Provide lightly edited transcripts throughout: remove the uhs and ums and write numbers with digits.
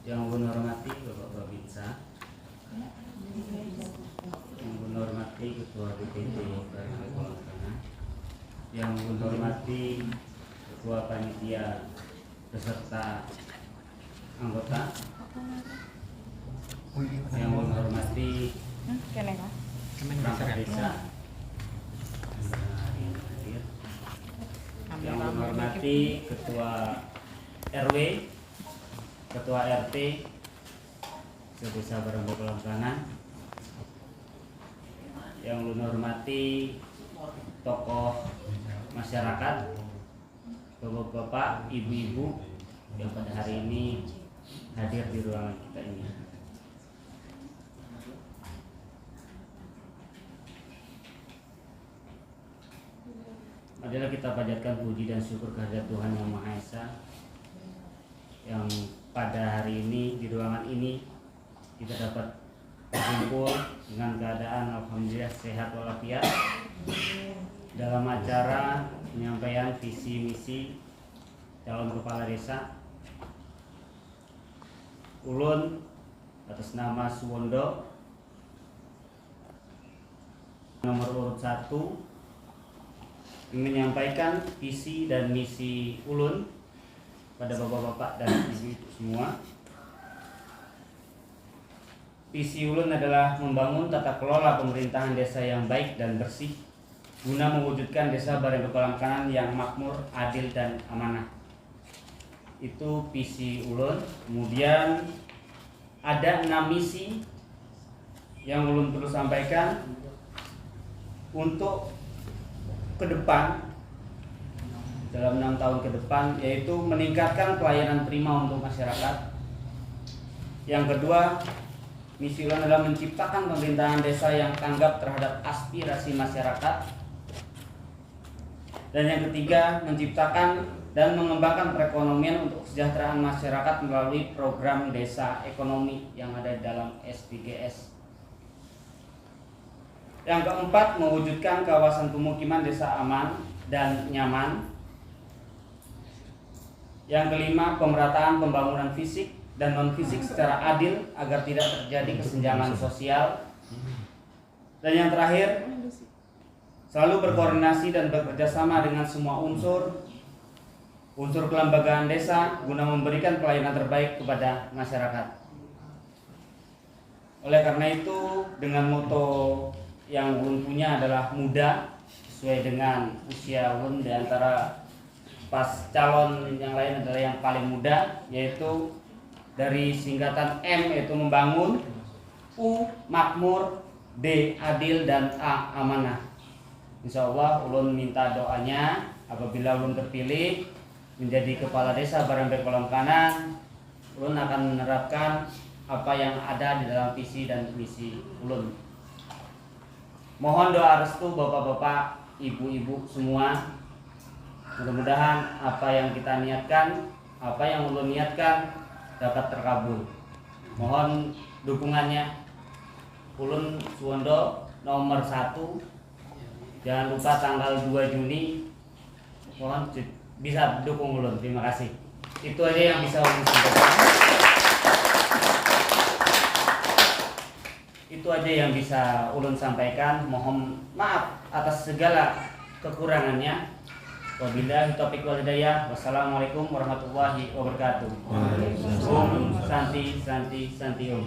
Yang Gun hormati Bapak Babinsa, yang Gun hormati Ketua DPD Partai Golongan, yang Gun hormati Ketua Panitia beserta anggota, yang Gun hormati perangkat desa, yang Gun hormati Ketua RW, Ketua RT Desa Baranggo Kelangkangan, yang ulun hormati tokoh masyarakat, bapak-bapak, ibu-ibu yang pada hari ini hadir di ruangan kita ini. Marilah kita panjatkan puji dan syukur kehadirat Tuhan Yang Maha Esa yang pada hari ini di ruangan ini kita dapat berkumpul dengan keadaan alhamdulillah sehat walafiat dalam acara penyampaian visi misi calon kepala desa. Ulun atas nama Suwondo nomor urut 1 ingin menyampaikan visi dan misi ulun pada bapak-bapak dan ibu-ibu semua. Visi ulun adalah membangun tata kelola pemerintahan desa yang baik dan bersih guna mewujudkan desa Baranggo Kelangkangan yang makmur, adil dan amanah. Itu visi ulun. Kemudian ada 6 misi yang ulun perlu sampaikan untuk ke depan dalam 6 tahun ke depan, yaitu meningkatkan pelayanan prima untuk masyarakat. Yang kedua, misi ulun adalah menciptakan pemerintahan desa yang tanggap terhadap aspirasi masyarakat. Dan yang ketiga, menciptakan dan mengembangkan perekonomian untuk kesejahteraan masyarakat melalui program desa ekonomi yang ada dalam SDGs. Yang keempat, mewujudkan kawasan pemukiman desa aman dan nyaman. Yang kelima, pemerataan pembangunan fisik dan non-fisik secara adil agar tidak terjadi kesenjangan sosial. Dan yang terakhir, selalu berkoordinasi dan bekerja sama dengan semua unsur kelembagaan desa guna memberikan pelayanan terbaik kepada masyarakat. Oleh karena itu, dengan moto yang ulun punya adalah muda, sesuai dengan usia ulun, di antara pas calon yang lain adalah yang paling muda, yaitu dari singkatan M yaitu membangun, U makmur, D adil, dan A amanah. Insya Allah ulun minta doanya apabila ulun terpilih menjadi kepala desa Baranggo Kelangkangan, ulun akan menerapkan apa yang ada di dalam visi dan misi ulun. Mohon doa restu bapak-bapak, ibu-ibu semua. Mudah-mudahan apa yang kita niatkan, apa yang ulun niatkan dapat terkabul. Mohon dukungannya. Ulun Suwondo nomor 1. Jangan lupa tanggal 2 Juni. Mohon bisa dukung ulun. Terima kasih. Itu aja yang bisa ulun sampaikan. Itu aja yang bisa ulun sampaikan. Mohon maaf atas segala kekurangannya. Wabillahi taufiq wal hidayah. Wassalamualaikum warahmatullahi wabarakatuh. Om Santi Santi Santi Om.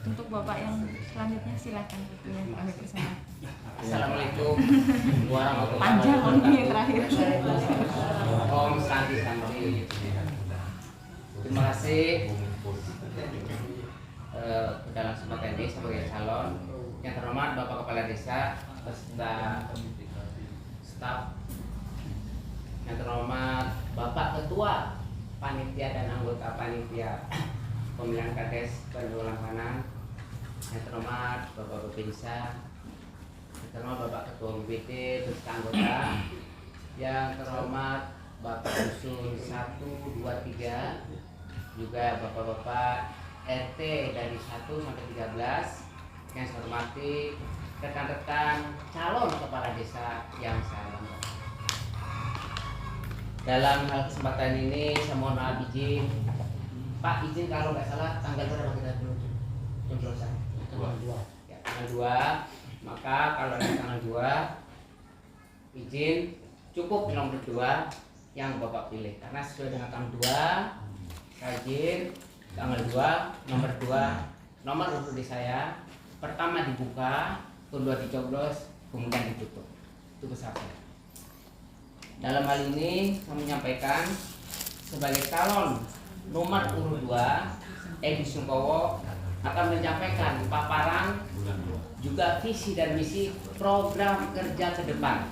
Untuk Bapak yang selanjutnya silakan yang terakhir ke sana. Assalamualaikum warahmatullahi Panjang wabarakatuh. ini yang terakhir. Om Santi Santi. Terima kasih dalam kesempatan ini sebagai calon yang terhormat Bapak Kepala Desa beserta staf, yang terhormat Bapak Ketua Panitia dan anggota Panitia Pemilihan Kades Baranggo Kelangkangan, yang terhormat Bapak Babinsa, yang terhormat Bapak Ketua BPT beserta anggota, yang terhormat Bapak Usul 1, 2, 3, juga Bapak-bapak RT dari 1 sampai 13, yang saya hormati rekan-rekan calon kepala desa yang saya Dalam hal kesempatan ini saya mohon maaf izin, Pak, izin kalau nggak salah tanggal berapa kita dulu pencoblosan? Tanggal 2. Ya, tanggal 2. Maka kalau ada tanggal 2 izin cukup nomor 2 yang Bapak pilih, karena sesuai dengan tanggal 2 saya izin tanggal 2 nomor 2 nomor urut di saya pertama dibuka, kedua dicoblos, kemudian ditutup. Itu besar saya. Dalam hal ini saya menyampaikan sebagai calon nomor urut 2 Edi Sungkowo akan menyampaikan paparan juga visi dan misi program kerja ke depan.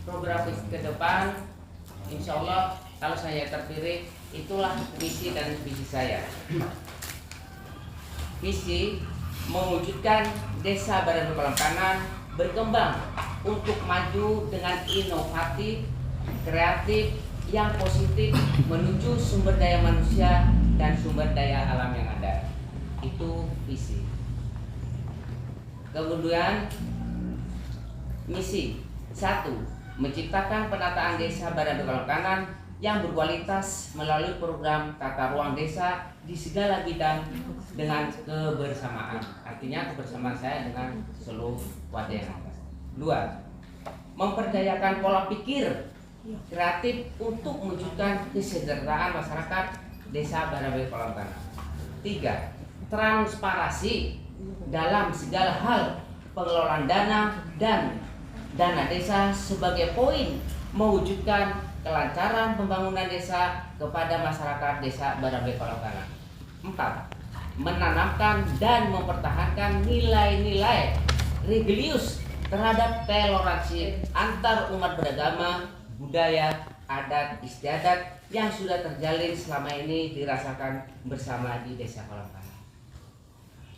Program ke depan, insya Allah kalau saya terpilih itulah misi dan visi saya. Visi mewujudkan Desa Barandu Kolam Kanan berkembang untuk maju dengan inovatif, kreatif, yang positif menuju sumber daya manusia dan sumber daya alam yang ada. Itu visi. Kemudian misi 1, menciptakan penataan desa Barandu Kolam Kanan yang berkualitas melalui program tata ruang desa di segala bidang dengan kebersamaan. Artinya kebersamaan saya dengan seluruh warga yang ada. 2, memperdayakan pola pikir kreatif untuk mewujudkan kesejahteraan masyarakat desa Barandu Kolam Kanan. 3, transparansi dalam segala hal pengelolaan dana dan dana desa sebagai poin mewujudkan kelancaran pembangunan desa kepada masyarakat desa Barandu Kolam Kanan. 4, menanamkan dan mempertahankan nilai-nilai religius terhadap toleransi antar umat beragama, budaya, adat istiadat yang sudah terjalin selama ini dirasakan bersama di Desa Kolam Kanan.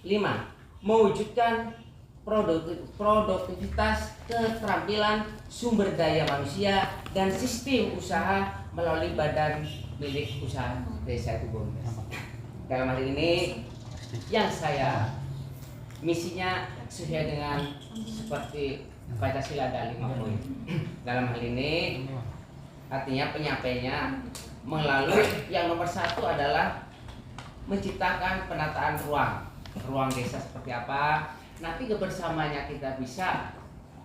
5, mewujudkan produktivitas, keterampilan, sumber daya manusia dan sistem usaha melalui badan milik usaha desa itu BUMDes. Dalam hal ini yang saya misinya sesuai dengan seperti Pancasila ada 5 poin. Dalam hal ini artinya penyampainya melalui yang nomor 1 adalah menciptakan penataan ruang desa seperti apa. Nanti kebersamaannya kita bisa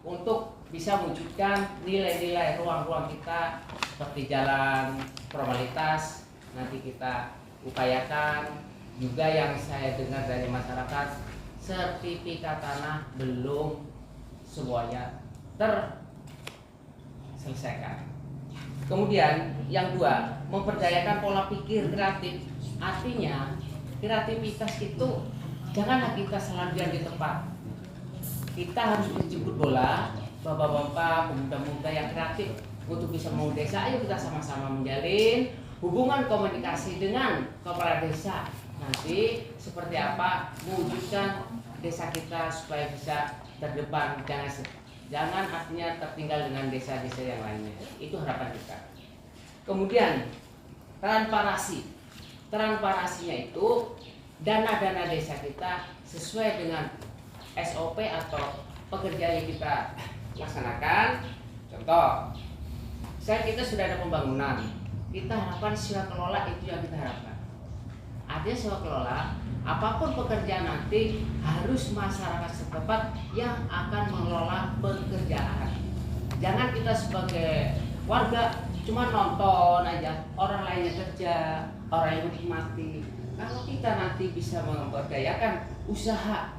untuk bisa mewujudkan nilai-nilai ruang-ruang kita seperti jalan formalitas nanti kita upayakan. Juga yang saya dengar dari masyarakat, sertifikat tanah belum semuanya terselesaikan. Kemudian yang 2, memperdayakan pola pikir kreatif. Artinya kreativitas itu janganlah kita selalu di tempat. Kita harus menjemput bola, bapak-bapak, pemuda-pemuda yang kreatif untuk bisa membangun desa. Ayo kita sama-sama menjalin hubungan komunikasi dengan kepala desa. Nanti seperti apa mewujudkan desa kita supaya bisa terdepan, jangan artinya tertinggal dengan desa-desa yang lainnya. Itu harapan kita. Kemudian transparansinya itu dana-dana desa kita sesuai dengan SOP atau pekerjaan yang kita laksanakan. Contoh, kita sudah ada pembangunan, kita harapkan swakelola itu yang kita harapkan. Artinya swakelola, apapun pekerjaan nanti harus masyarakat setempat yang akan mengelola pekerjaan. Jangan kita sebagai warga cuma nonton aja, orang lainnya kerja, orang yang menikmati. Kalau kita nanti bisa memberdayakan usaha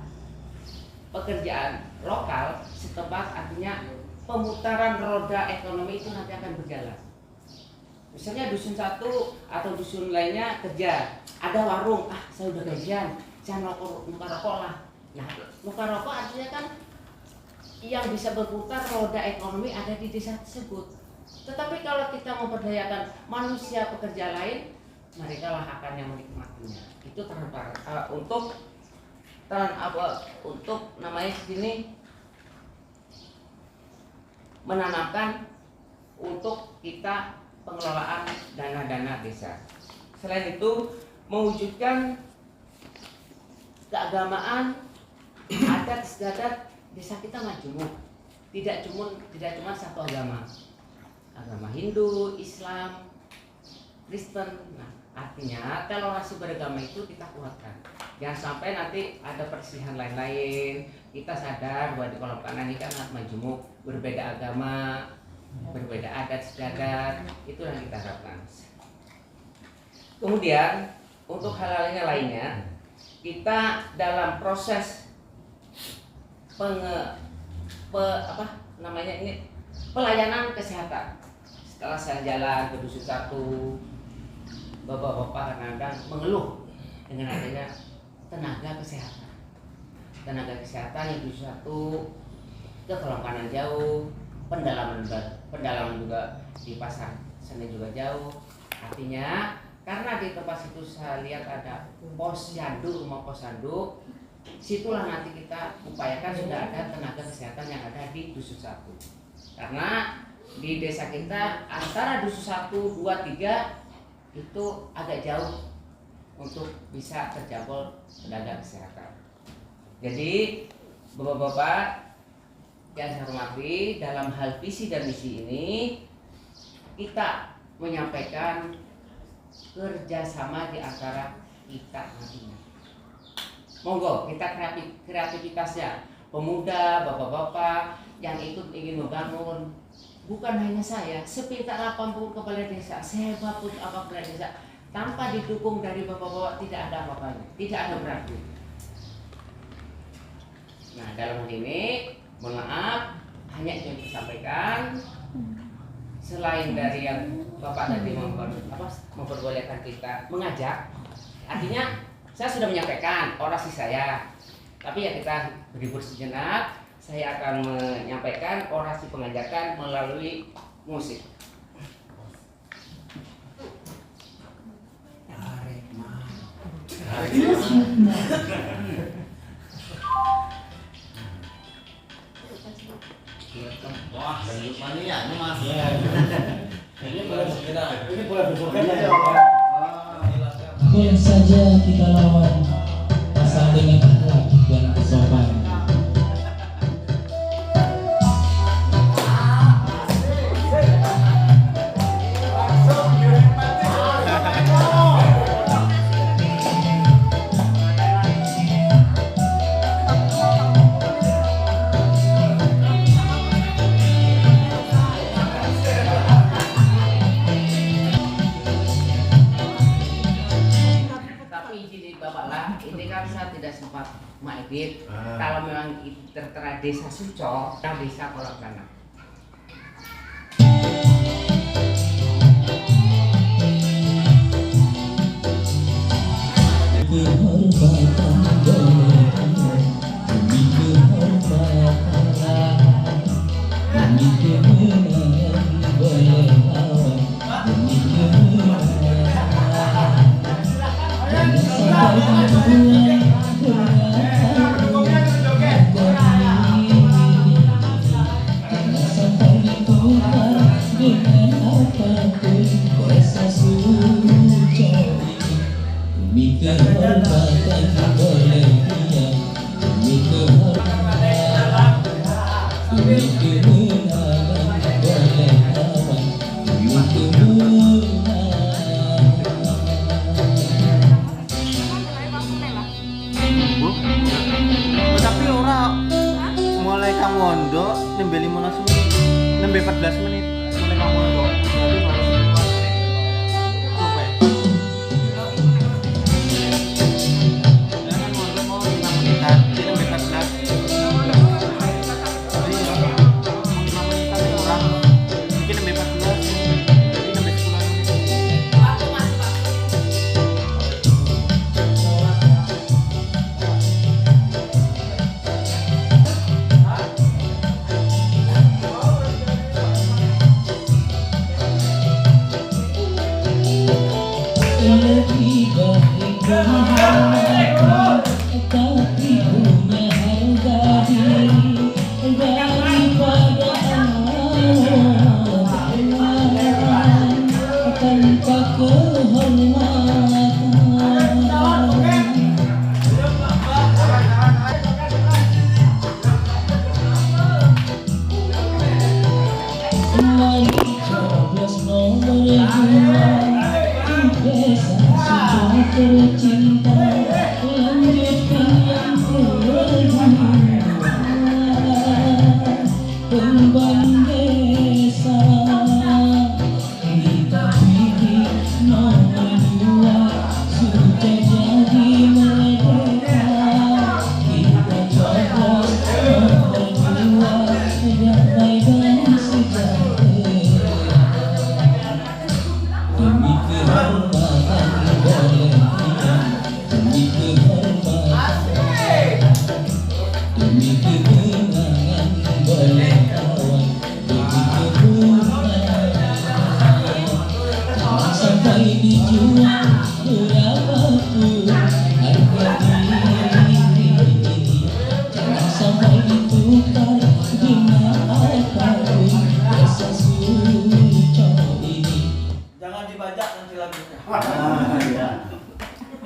pekerjaan lokal setempat, artinya pemutaran roda ekonomi itu nanti akan berjalan. Misalnya dusun satu atau dusun lainnya kerja, ada warung, saya udah gajian, saya nuka rokok lah. Nah, nuka rokok artinya kan yang bisa berputar roda ekonomi ada di desa tersebut. Tetapi kalau kita memperdayakan manusia pekerja lain, mereka lah akan yang menikmatinya. Itu untuk namanya segini menanamkan untuk kita pengelolaan dana-dana desa. Selain itu mewujudkan keagamaan, adat istiadat desa kita majemuk. Tidak cuma satu agama. agama Hindu, Islam, Kristen. Nah, artinya toleransi beragama itu kita kuatkan. Jangan sampai nanti ada perselisihan lain-lain. Kita sadar bahwa di Kolom Kanan ini kan majemuk, berbeda agama, berbeda adat istiadat, itu yang kita harapkan. Kemudian untuk hal-hal yang lainnya, kita dalam proses pelayanan kesehatan. Setelah saya jalan ke dusun 1, bapak-bapak kadang-kadang mengeluh dengan adanya tenaga kesehatan yang dusun 1 ke Kolom Kanan jauh, pendalaman juga di pasar sana juga jauh. Artinya karena di tempat situ saya lihat ada rumah posyandu, situlah nanti kita upayakan sudah ada tenaga kesehatan yang ada di dusun 1. Karena di desa kita antara dusun 1, 2, 3 itu agak jauh untuk bisa terjangkau tenaga kesehatan. Jadi bapak-bapak yang saya hormati, dalam hal visi dan misi ini kita menyampaikan kerjasama di antara kita nantinya. Monggo kita kreativitasnya, pemuda, bapak-bapak yang ikut ingin membangun. Bukan hanya saya, sepintar apapun kepala desa, sehebat pun apa kepala desa, tanpa didukung dari bapak-bapak tidak ada apa-apanya, tidak ada berarti. Nah, dalam hal ini, mohon maaf, hanya itu yang saya sampaikan. Selain dari yang Bapak tadi memperbolehkan kita mengajak, artinya saya sudah menyampaikan orasi saya, tapi ya kita berhibur sejenak. Saya akan menyampaikan orasi pengajakan melalui musik. Wah, lanjut mania ini Mas. Ini boleh berbuka ya. Boleh saja kita lawan asal dengan akhlak dan kesopanan. Kalau memang tertera desa Suco, desa Kolom Kanan. Tapi ora mulai kamu ondo nembe 15 menit, nembe 14 menit mulai kamu ondo. kawan begitu jangan sampai dijual berapapun harga diri, jangan sampai ditukar dengan apapun rasa suco ini. Jangan dibajak nanti lagunya.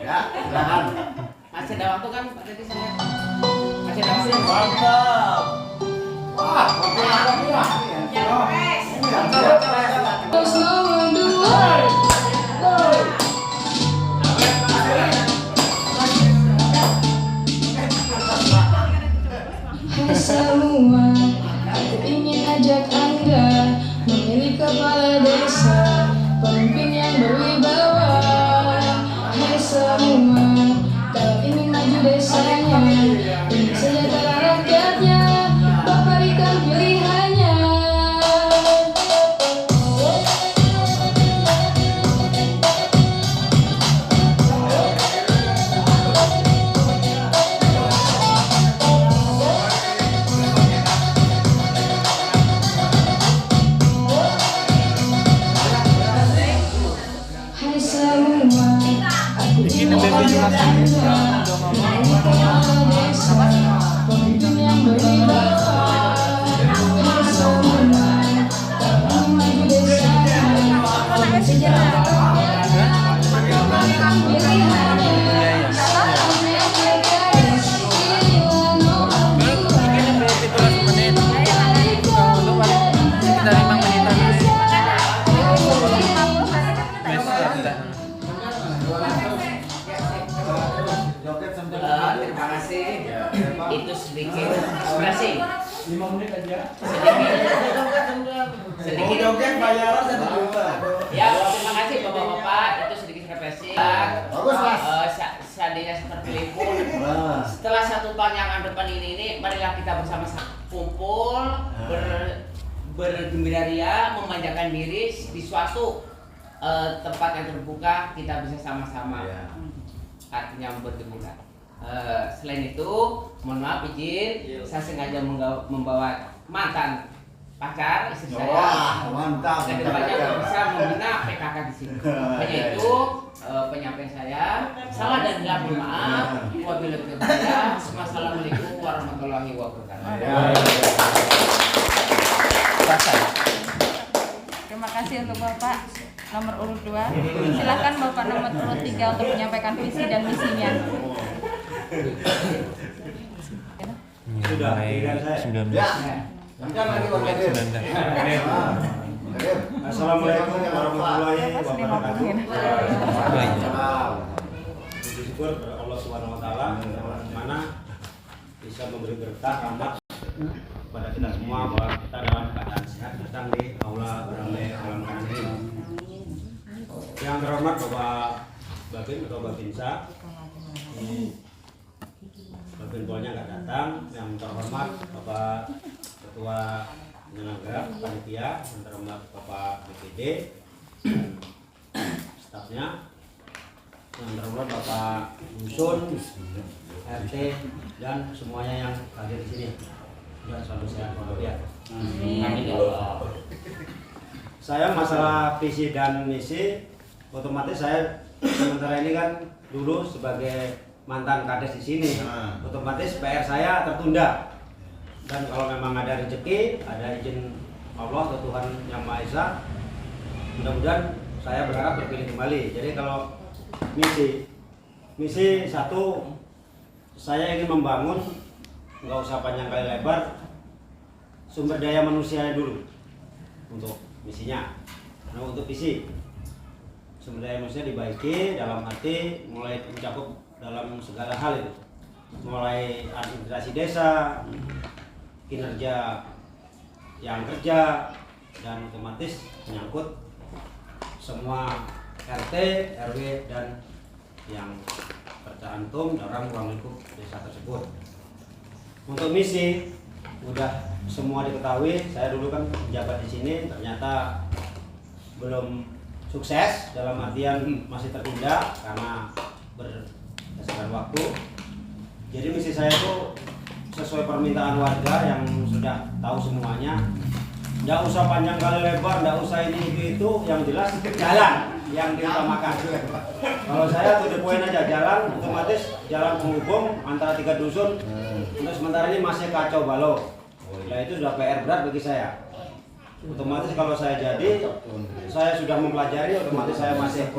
Ya, silakan. Masih ada waktu kan Pak Teti saya? Masih ada waktu. Mantap. Wah, Hai semua, aku ingin ajak Anda memilih kepala desa, pemimpin yang berwibawa. Hai semua, kalau ingin maju desanya, ingin sejahtera rakyatnya, Bapak berikan pilihannya. Hai semua, aku ingin ajak Anda memilih kepala desa, pemimpin yang berwibawa. Hai semua, kalau ingin maju desanya, ingin sejahtera rakyatnya, Bapak berikan pilihannya. Salamnya PKS, inilah nomor 2. Joget sambil Terima kasih. Itu sedikit ekspresi. 5 menit aja. Sedikit. Joget bayaran 1 juta. Ya, terima kasih Bapak-bapak. Itu sedikit ekspresi. Bagus, Mas. Seandainya seperti itu. Nah. Setelah 1 tahun yang akan depan ini, marilah kita bersama-sama kumpul, bergembira ria, memanjakan diri di suatu tempat yang terbuka, kita bisa sama-sama. Artinya bergembira. Selain itu, mohon maaf izin, saya sengaja membawa mantan pacar istri saya. Wah, mantap. Dan kedepannya untuk bisa membina PKK di sini. Hanya itu penyampaian saya. Salah dan tidak bermaaf. Wabillahi taufiq. Wassalamualaikum warahmatullahi wabarakatuh. Terima kasih untuk Bapak nomor urut 2. Silakan Bapak nomor urut 3 untuk menyampaikan visi dan misinya. Sudah, giliran saya. Ya. Bentar lagi Bang Kadir. Assalamualaikum warahmatullahi wabarakatuh. Puji syukur kepada Allah Subhanahu wa taala yang mana bisa memberi berkah rahmat kepada kita semua bahwa kita dalam keadaan sehat datang di aula beramai alam ini. Yang terhormat Bapak Babin atau Babinsa, Babin Polnya nggak datang. Yang terhormat Bapak Ketua Penyelenggara Panitia, yang terhormat Bapak BPD dan stafnya, yang terhormat Bapak Dusun, RT dan semuanya yang hadir di sini. Ya, selalu sehat walafiat. Amin ya Allah. Saya masalah visi dan misi, otomatis saya sementara ini kan dulu sebagai mantan kades di sini, otomatis PR saya tertunda. Dan kalau memang ada rezeki, ada izin Allah atau Tuhan Yang Maha Esa, mudah-mudahan saya berharap terpilih kembali. Jadi kalau misi satu, saya ingin membangun, nggak usah panjang kali lebar, sumber daya manusia dulu untuk misinya. Nah, untuk visi, sumber daya manusia dibaiki dalam arti mulai mencakup dalam segala hal itu, mulai administrasi desa, kinerja yang kerja, dan otomatis menyangkut semua RT, RW, dan yang tercantum dalam ruang lingkup desa tersebut. Untuk misi udah semua diketahui. Saya dulu kan menjabat di sini, ternyata belum sukses, dalam artian masih tertunda karena berdasarkan waktu. Jadi misi saya itu sesuai permintaan warga yang sudah tahu semuanya. Nggak usah panjang kali lebar, nggak usah ini itu, yang jelas jalan yang diutamakan. Kalau saya to the point aja, jalan otomatis jalan penghubung antara 3 dusun. Untuk sementara ini masih kacau balau. Nah itu sudah PR berat bagi saya. Otomatis kalau saya jadi, saya sudah mempelajari, otomatis saya masih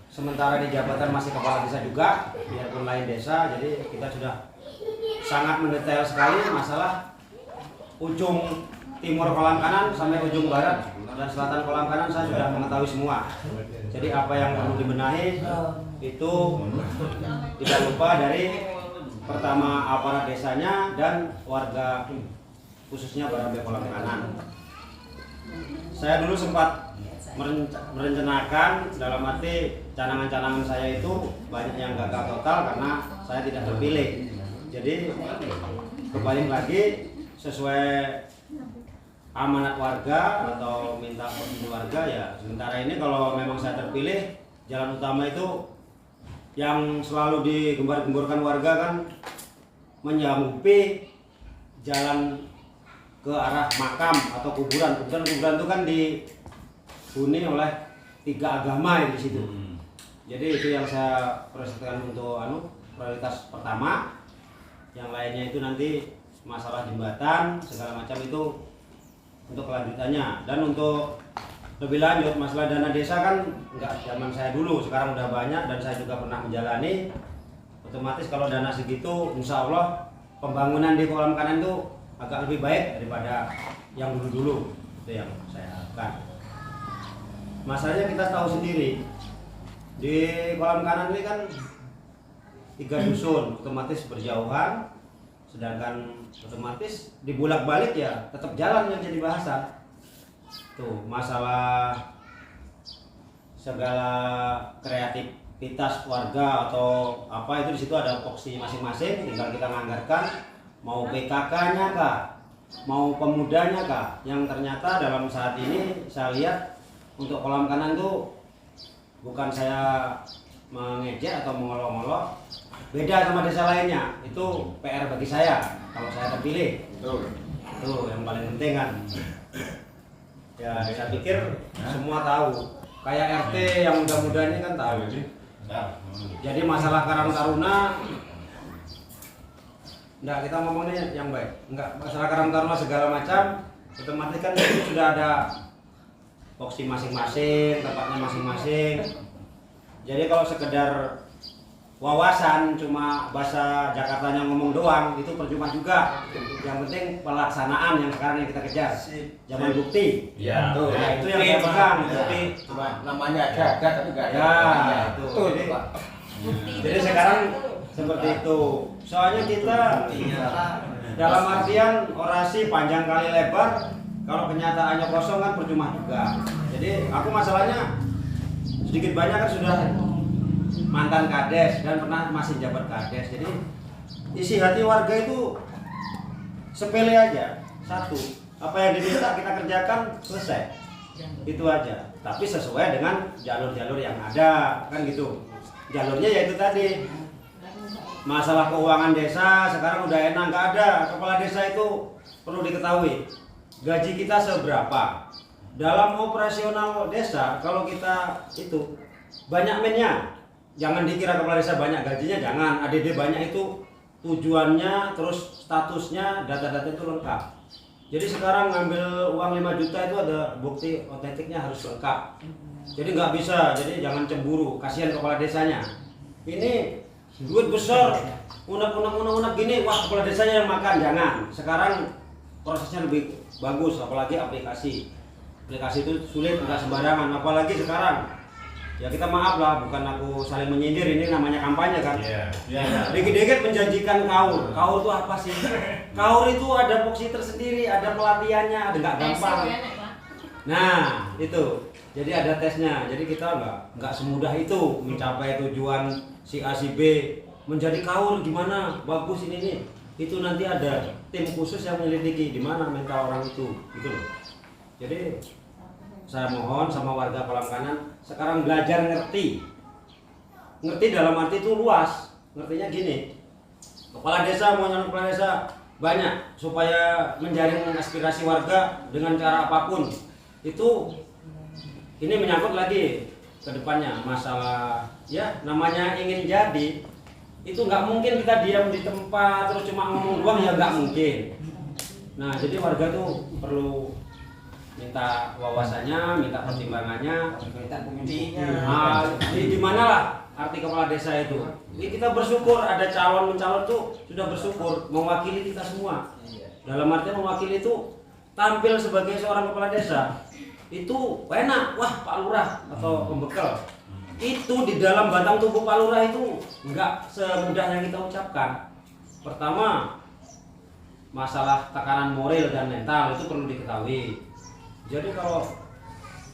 sementara di jabatan masih kepala desa juga, biarpun lain desa, jadi kita sudah sangat mendetail sekali masalah ujung timur kolam kanan sampai ujung barat dan selatan kolam kanan saya sudah mengetahui semua. Jadi apa yang perlu dibenahi itu tidak lupa dari pertama aparat desanya dan warga khususnya Barambe kolam kanan. Saya dulu sempat merencanakan dalam arti canangan-canangan saya itu banyak yang gagal total karena saya tidak terpilih. Jadi kembali lagi sesuai amanat warga atau minta persetujuan warga ya. Sementara ini kalau memang saya terpilih, jalan utama itu yang selalu digembar-gemborkan warga kan menyambupi jalan ke arah makam atau kuburan. Kuburan itu kan dihuni oleh 3 agama di situ. Jadi itu yang saya prioritaskan untuk prioritas pertama. Yang lainnya itu nanti masalah jembatan segala macam itu untuk kelanjutannya. Dan untuk lebih lanjut masalah dana desa kan enggak zaman saya dulu, sekarang udah banyak dan saya juga pernah menjalani. Otomatis kalau dana segitu insya Allah pembangunan di kolam kanan itu agak lebih baik daripada yang dulu-dulu. Itu yang saya harapkan. Masalahnya kita tahu sendiri di kolam kanan ini kan 3 dusun otomatis berjauhan, sedangkan otomatis dibulak-balik ya tetap jalan yang jadi bahasa. Tuh masalah segala kreativitas warga atau apa itu di situ ada voksi masing-masing, tinggal kita menganggarkan mau PKK-nya kah, mau pemudanya kah. Yang ternyata dalam saat ini saya lihat untuk kolam kanan tuh bukan saya mengejek atau mengolok-olok, beda sama desa lainnya. Itu PR bagi saya kalau saya terpilih. Itu yang paling penting kan. Ya saya pikir semua tahu. Kayak RT yang muda-muda ini kan tahu. Jadi masalah Karang Taruna, enggak, kita ngomongnya yang baik. Enggak, masalah Karang Taruna segala macam, otomatis kan itu sudah ada voksi masing-masing, tempatnya masing-masing. Jadi kalau sekedar wawasan cuma bahasa Jakartanya ngomong doang itu percuma juga. Yang penting pelaksanaan yang sekarang yang kita kejar. Zaman bukti. Ya. Tuh, nah, itu yang saya pegang. Bukti. Cuma namanya jaga tapi enggak ada. Ya, itu. Jadi sekarang seperti itu. Soalnya kita dalam artian orasi panjang kali lebar, kalau kenyataannya kosong kan percuma juga. Jadi aku masalahnya sedikit banyak kan sudah mantan kades dan pernah masih jabat kades. Jadi isi hati warga itu sepele aja, satu, apa yang diminta kita kerjakan selesai, itu aja. Tapi sesuai dengan jalur-jalur yang ada kan gitu. Jalurnya yaitu tadi masalah keuangan desa sekarang udah enak, nggak ada. Kepala desa itu perlu diketahui gaji kita seberapa. Dalam operasional desa kalau kita itu banyak mennya, jangan dikira kepala desa banyak gajinya, jangan. ADD banyak itu tujuannya, terus statusnya, data-data itu lengkap. Jadi sekarang ngambil uang 5 juta itu ada bukti otentiknya harus lengkap. Jadi nggak bisa, jadi jangan cemburu, kasihan kepala desanya. Ini duit besar, unek gini, wah kepala desanya yang makan, jangan. Sekarang prosesnya lebih bagus, apalagi aplikasi. Aplikasi itu sulit, nggak sembarangan, apalagi sekarang. Ya kita maaf lah, bukan aku saling menyindir, ini namanya kampanye kan. Dikit-dikit menjanjikan kaur. Kaur itu apa sih? Kaur itu ada voksi tersendiri, ada pelatihannya, ada nggak gampang. Nah itu, jadi ada tesnya. Jadi kita nggak semudah itu mencapai tujuan si A si B. Menjadi kaur gimana? Bagus ini nih. Itu nanti ada tim khusus yang menyelidiki di mana mental orang itu, gitu loh. Jadi saya mohon sama warga kolam kanan sekarang belajar ngerti dalam arti itu luas. Ngertinya gini, kepala desa mau nyalon kepala desa banyak supaya menjaring aspirasi warga dengan cara apapun. Itu ini menyangkut lagi ke depannya masalah ya namanya ingin jadi itu nggak mungkin kita diam di tempat terus cuma ngomong doang, ya nggak mungkin. Nah jadi warga tuh perlu minta wawasannya, minta pertimbangannya, di mana lah arti kepala desa itu. Ini kita bersyukur ada calon-calon tuh sudah bersyukur mewakili kita semua. Dalam artian mewakili itu tampil sebagai seorang kepala desa itu enak, wah Pak Lurah atau pembekal. Itu di dalam batang tubuh Pak Lurah itu nggak semudah yang kita ucapkan. Pertama, masalah tekanan moral dan mental itu perlu diketahui. Jadi kalau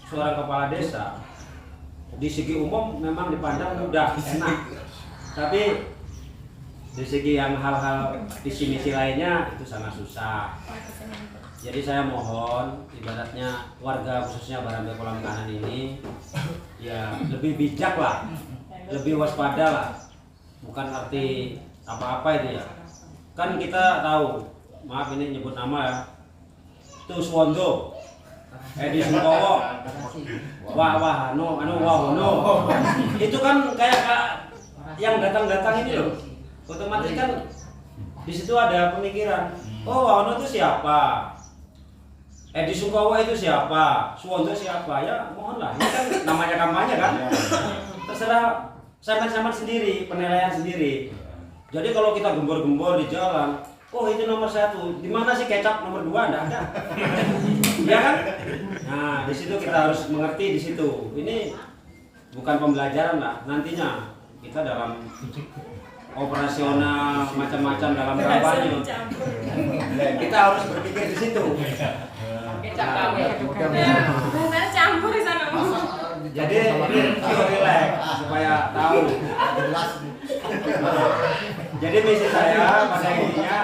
seorang kepala desa di segi umum memang dipandang mudah, enak. Tapi di segi yang hal-hal visi misi lainnya itu sangat susah. Jadi saya mohon ibaratnya warga khususnya Barambe Kolam Kanan ini ya lebih bijak lah, lebih waspada lah. Bukan arti apa-apa itu ya. Kan kita tahu, maaf ini nyebut nama ya. Itu Suwondo, Edi Sungkowo, Wahono. Itu kan kayak yang datang-datang ini loh. Otomatis kan di situ ada pemikiran. Oh, Wahono itu siapa? Edi Sungkowo itu siapa? Suwondo siapa? Ya mohonlah. Ini kan namanya kampanye kan. Terserah sampean-sampean sendiri, penilaian sendiri. Jadi kalau kita gembor-gembor di jalan, oh itu nomor 1. Di mana sih kecap nomor 2? Enggak ada. Iya kan? Nah, di situ kita harus mengerti di situ. Ini bukan pembelajaran lah. Nantinya kita dalam operasional macam-macam dalam kampanye. Kita harus berpikir di situ. Bahasa campur di sana. Jadi ini relax supaya tahu. Jadi misi saya pada intinya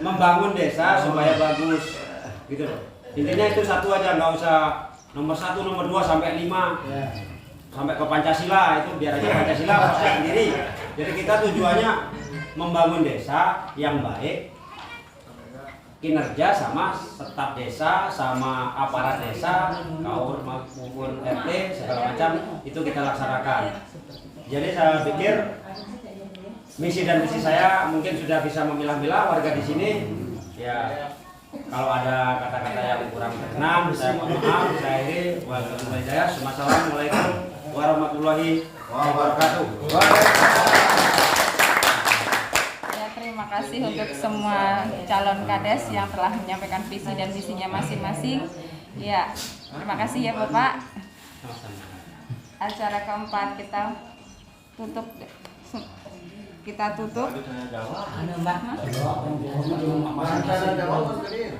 membangun desa supaya bagus, gitu loh. Intinya itu satu aja, nggak usah nomor 1, nomor 2 sampai 5, sampai ke Pancasila itu biar aja Pancasila saya sendiri. Jadi kita tujuannya membangun desa yang baik, kinerja sama staf desa, sama aparat desa, kaur maupun RT segala macam itu kita laksanakan. Jadi saya pikir misi dan visi saya mungkin sudah bisa memilah-milah warga di sini. Ya kalau ada kata-kata yang kurang berkenan, saya mohon maaf. Saya ini Wassalamualaikum warahmatullahi wabarakatuh. Terima kasih untuk semua calon kades yang telah menyampaikan visi dan misinya masing-masing. Ya, terima kasih ya Bapak. Acara keempat kita tutup.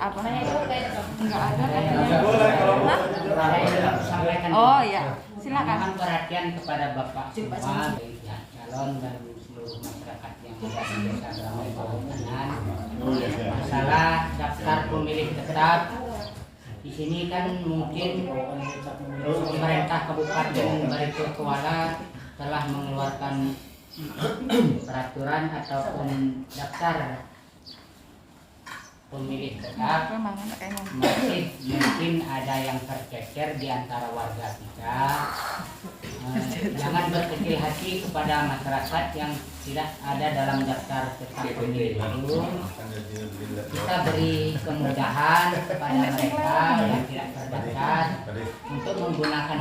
Apa? Enggak ada katanya. Oh ya, silakan. Mohon perhatian kepada Bapak semua, calon dan seluruh masyarakat yang ada di Desa Barambe Kolam Kanan. Masalah daftar pemilih tetap. Di sini kan mungkin pemerintah Kabupaten Barito Kuala telah mengeluarkan peraturan ataupun daftar pemilih tetap. Masih mungkin ada yang tercecer di antara warga kita. Jangan berkecil hati kepada masyarakat yang tidak ada dalam daftar tetap pemilih itu. Kita beri kemudahan kepada mereka yang tidak terdaftar untuk menggunakan